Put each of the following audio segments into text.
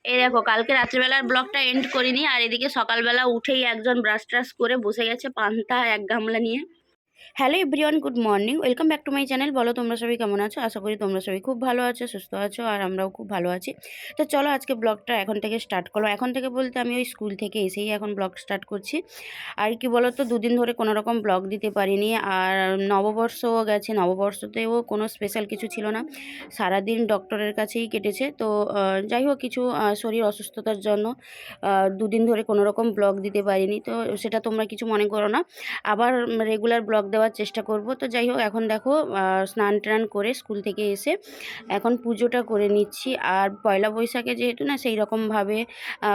এই দেখো, কালকে রাত্রিবেলার ব্লগটা এন্ড করিনি, আর এদিকে সকালবেলা উঠেই একজন ব্রাশ ট্রাশ করে বসে গেছে পান্তা এক গামলা নিয়ে। Hello everyone, good morning, welcome back to my channel. বলো তোমরা সবাই কেমন আছো? আশা করি তোমরা সবাই খুব ভালো আছো, সুস্থ আছো, আর আমরাও খুব ভালো আছি। তো চলো আজকে ব্লগটা এখন থেকে স্টার্ট করো। এখন থেকে বলতে আমি ওই স্কুল থেকে এসেই এখন ব্লগ স্টার্ট করছি। আর কি বলো তো, দুদিন ধরে কোনো রকম ব্লগ দিতে পারিনি। আর নববর্ষও গেছে, নববর্ষতেও কোনো স্পেশাল কিছু ছিল না, সারাদিন ডক্টরের কাছেই কেটেছে। তো যাই হোক, কিছু শরীর অসুস্থতার জন্য দুদিন ধরে কোনো রকম ব্লগ দিতে পারিনি। তো সেটা তোমরা কিছু মনে করো না, আবার রেগুলার ব্লগ দেওয়ার চেষ্টা করব। তো যাই হোক, এখন দেখো স্নান টান করে স্কুল থেকে এসে এখন পুজোটা করে নিচ্ছি। আর পয়লা বৈশাখে যেহেতু না সেই রকমভাবে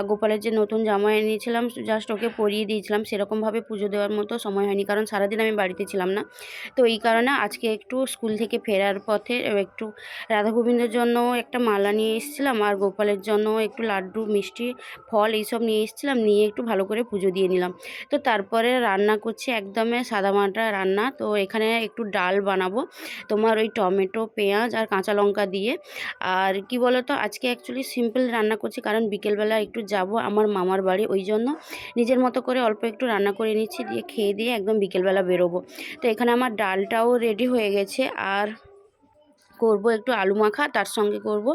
গোপালের যে নতুন জামা এনেছিলাম, জাস্ট ওকে পরিয়ে দিয়েছিলাম, সেরকমভাবে পুজো দেওয়ার মতো সময় হয়নি, কারণ সারাদিন আমি বাড়িতে ছিলাম না। তো এই কারণে আজকে একটু স্কুল থেকে ফেরার পথে একটু রাধা গোবিন্দের জন্য একটা মালা নিয়ে এসেছিলাম, আর গোপালের জন্য একটু লাড্ডু, মিষ্টি, ফল এইসব নিয়ে এসেছিলাম, নিয়ে একটু ভালো করে পুজো দিয়ে নিলাম। তো তারপরে রান্না করছি একদমই সাদামাটা রান্না। তো এখানে একটু ডাল বানাবো তোমার ওই টমেটো, পেঁয়াজ আর কাঁচা লঙ্কা দিয়ে। আর কি বলো তো, আজকে অ্যাকচুয়ালি সিম্পল রান্না করছি, কারণ বিকেলবেলা একটু যাব আমার মামার বাড়ি, ওই জন্য নিজের মতো করে অল্প একটু রান্না করে নিচ্ছি, দিয়ে খেয়ে দিয়ে একদম বিকেলবেলা বেরোবো। তো এখানে আমার ডালটাও রেডি হয়ে গেছে। আর করব একটু আলু মাখা, তার সঙ্গে করব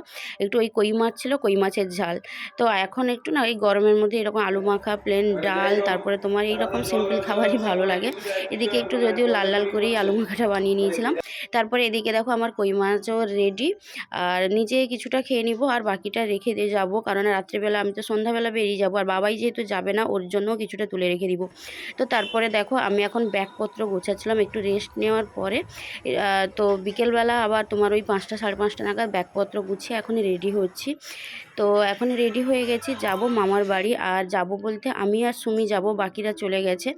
একটু ওই কই মাছ ছিল, কই মাছের ঝাল। তো এখন একটু না এই গরমের মধ্যে এরকম আলু মাখা, প্লেন ডাল, তারপরে তোমার এইরকম সিম্পল খাবারই ভালো লাগে। এদিকে একটু যদিও লাল লাল করেই আলু মাখাটা বানিয়ে নিয়েছিলাম। তারপরে এদিকে দেখো আমার কই মাছও রেডি। আর নিজে কিছুটা খেয়ে নিব, আর বাকিটা রেখে দিয়ে যাবো, কারণ রাত্রিবেলা আমি তো সন্ধ্যাবেলা বেরিয়ে যাবো, আর বাবাই যেহেতু যাবে না, ওর জন্য কিছুটা তুলে রেখে দিব। তো তারপরে দেখো আমি এখন ব্যাগপত্র গোছাচ্ছিলাম একটু রেস্ট নেওয়ার পরে। তো বিকেলবেলা আবার তোমার ওই 5টা সাড়ে 5টা নাগাদ ব্যাগপত্র গুছিয়ে এখনই রেডি হচ্ছি। তো এখন রেডি হয়ে গেছি, যাব মামার বাড়ি। আর যাব বলতে আমি আর সুমি যাব, বাকিরা চলে গেছে।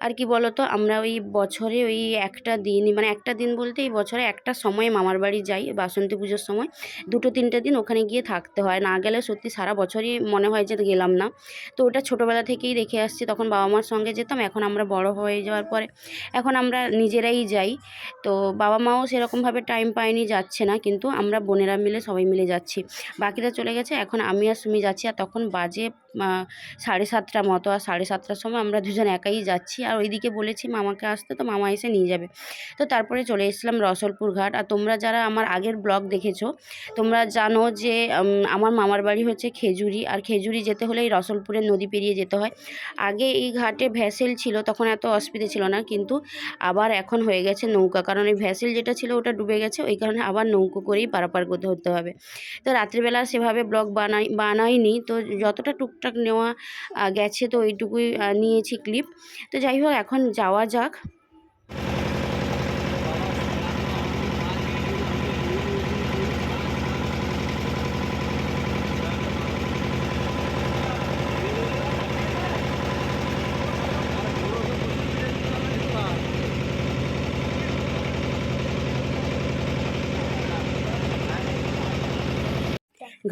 আর কি বলো তো, আমরা ওই বছরে ওই একটা দিন, মানে একটা দিন বলতে এই বছরে একটা সময় মামার বাড়ি যাই, বাসন্তী পুজোর সময় 2-3টে দিন ওখানে গিয়ে থাকতে হয়, না গেলে সত্যি সারা বছরই মনে হয় যে গেলাম না। তো ওটা ছোটোবেলা থেকেই দেখে আসছি, তখন বাবা মার সঙ্গে যেতাম, এখন আমরা বড় হয়ে যাওয়ার পরে এখন আমরা নিজেরাই যাই। তো বাবা মাও সেরকমভাবে টাইম পায়নি, যাচ্ছে না, কিন্তু আমরা বোনেরা মিলে সবাই মিলে যাচ্ছি। বাকিরা চলে গেছে, এখন আমি আর সুমি যাচ্ছি। আর তখন বাজে 7:30 মতো, আর 7:30টার সময় আমরা দুজন একাই যাচ্ছি। আর ওইদিকে বলেছি মামাকে আসতে, তো মামা এসে নিয়ে যাবে। তো তারপরে চলে এসেছিলাম রসলপুর ঘাট। আর তোমরা যারা আমার আগের ব্লগ দেখেছো, তোমরা জানো যে আমার মামার বাড়ি হচ্ছে খেজুরি, আর খেজুরি যেতে হলে এই রসলপুরের নদী পেরিয়ে যেতে হয়। আগে এই ঘাটে ভ্যাসেল ছিল, তখন এত অসুবিধে ছিল না, কিন্তু আবার এখন হয়ে গেছে নৌকা, কারণ এই ভ্যাসেল যেটা ছিল ওটা ডুবে গেছে, ওই কারণে আবার নৌকো করেই পারাপার করতে হতে হবে। তো রাত্রিবেলা সেভাবে ব্লগ বানাইনি, তো যতটা টুকটাক নেওয়া গেছে, তো ওইটুকুই নিয়েছি ক্লিপ। তো যাই হোক, এখন যাওয়া যাক।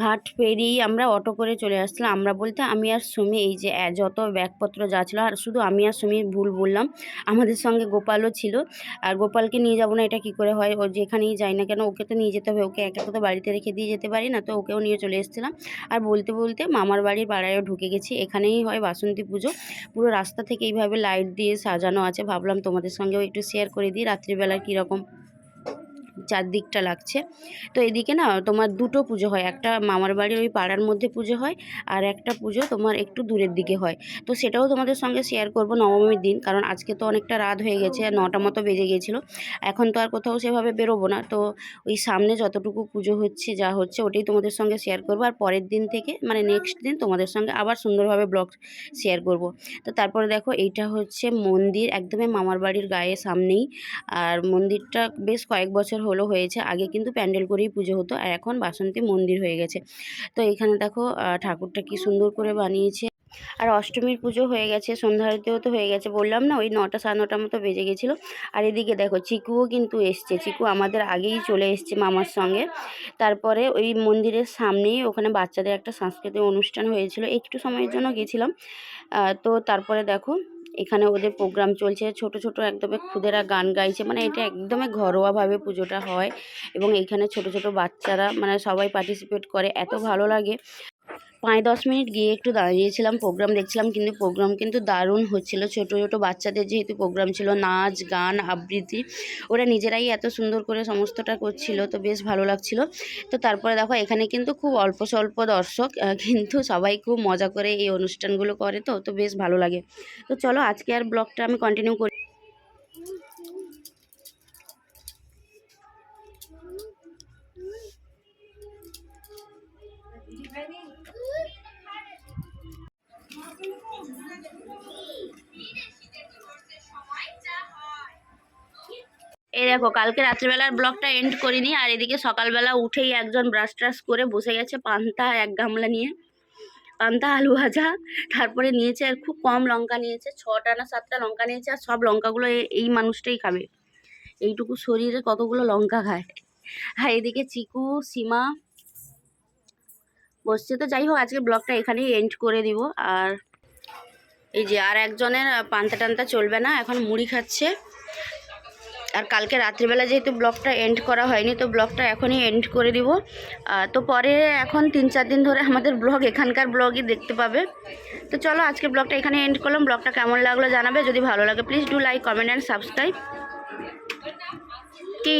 ঘাট পেরিয়ে আমরা অটো করে চলে আসছিলাম, আমরা বলতে আমি আর সুমি, এই যে যত ব্যাগপত্র যা ছিল, আর শুধু আমি আর সুমি ভুল বললাম, আমাদের সঙ্গে গোপালও ছিল। আর গোপালকে নিয়ে যাবো না এটা কি করে হয়, ও যেখানেই যাই না কেন ওকে তো নিয়ে যেতে হবে, ওকে একা তো বাড়িতে রেখে দিয়ে যেতে পারি না, তো ওকেও নিয়ে চলে এসেছিলাম। আর বলতে বলতে মামার বাড়ির পাড়ায়ও ঢুকে গেছি, এখানেই হয় বাসন্তী পুজো। পুরো রাস্তা থেকে এইভাবে লাইট দিয়ে সাজানো আছে, ভাবলাম তোমাদের সঙ্গেও একটু শেয়ার করে দিই রাত্রিবেলা কীরকম চারদিকটা লাগছে। তো এদিকে না তোমার দুটো পুজো হয়, একটা মামার বাড়ির ওই পাড়ার মধ্যে পুজো হয়, আর একটা পুজো তোমার একটু দূরের দিকে হয়। তো সেটাও তোমাদের সঙ্গে শেয়ার করব নবমীর দিন, কারণ আজকে তো অনেকটা রাত হয়ে গেছে, 9টা মতো বেজে গিয়েছিলো। এখন তো আর কোথাও সেভাবে বেরোবো না, তো ওই সামনে যতটুকু পুজো হচ্ছে, যা হচ্ছে ওটাই তোমাদের সঙ্গে শেয়ার করব। আর পরের দিন থেকে মানে নেক্সট দিন তোমাদের সঙ্গে আবার সুন্দরভাবে ব্লগ শেয়ার করব। তো তারপরে দেখো, এইটা হচ্ছে মন্দির একদমই মামার বাড়ির গায়ে সামনেই। আর মন্দিরটা বেশ কয়েক বছর হলো হয়েছে, আগে কিন্তু প্যান্ডেল করেই পুজো হতো, আর এখন বাসন্তী মন্দির হয়ে গেছে। তো এখানে দেখো ঠাকুরটা কি সুন্দর করে বানিয়েছে। আর অষ্টমীর পুজো হয়ে গেছে, সন্ধ্যা আরতিও তো হয়ে গেছে, বললাম না ওই 9টা সাড়ে 9টার মতো বেজে গেছিলো। আর এদিকে দেখো চিকুও কিন্তু এসছে, চিকু আমাদের আগেই চলে এসছে মামার সঙ্গে। তারপরে ওই মন্দিরের সামনেই ওখানে বাচ্চাদের একটা সাংস্কৃতিক অনুষ্ঠান হয়েছিল, একটু সময়ের জন্য গেছিলাম। তো তারপরে দেখো এখানে ওদের প্রোগ্রাম চলছে, ছোট ছোট একদমই খুদেরা গান গাইছে, মানে এটা একদমই ঘরোয়াভাবে পুজোটা হয়, এবং এইখানে ছোট ছোট বাচ্চারা মানে সবাই পার্টিসিপেট করে, এত ভালো লাগে। 5-10 মিনিট গিয়ে একটু দাঁড়িয়েছিলাম, প্রোগ্রাম দেখছিলাম, কিন্তু প্রোগ্রাম কিন্তু দারুণ হচ্ছিল। ছোট ছোট বাচ্চাদের যেহেতু প্রোগ্রাম ছিল, নাচ গান আবৃত্তি, ওরা নিজেরাই এত সুন্দর করে সমস্তটা করছিল, তো বেশ ভালো লাগছিল। তো তারপরে দেখো এখানে কিন্তু খুব অল্প স্বল্প দর্শক, কিন্তু সবাই খুব মজা করে এই অনুষ্ঠানগুলো করে, তো বেশ ভালো লাগে। তো চলো আজকে আর ব্লগটা আমি কন্টিনিউ করি। এই দেখো কালকে রাত্রিবেলার ব্লগটা এন্ড করিনি, আর এদিকে সকালবেলা উঠেই একজন ব্রাশ ট্রাশ করে বসে গেছে পান্তা এক গামলা নিয়ে, পান্তা আলু ভাজা, তারপরে নিয়েছে আর খুব কম লঙ্কা নিয়েছে, 6টা না 7টা লঙ্কা নিয়েছে, আর সব লঙ্কাগুলো এই মানুষটাই খাবে, এইটুকু শরীরে কতগুলো লঙ্কা খায়। আর এদিকে চিকু সীমা বসছে। তো যাই হোক আজকে ব্লগটা এখানেই এন্ড করে দিব। আর এই যে আর একজনের পান্তা টান্তা চলবে না, এখন মুড়ি খাচ্ছে। আর কালকে রাত্রিবেলা যেহেতু ব্লগটা এন্ড করা হয়নি, তো ব্লগটা এখনই এন্ড করে দিব। তো পরে এখন 3-4 দিন ধরে আমাদের ব্লগ এখানকার ব্লগই দেখতে পাবে। তো চলো আজকে ব্লগটা এখানে এন্ড করলাম। ব্লগটা কেমন লাগলো জানাবে, যদি ভালো লাগে please do like comment and subscribe. কি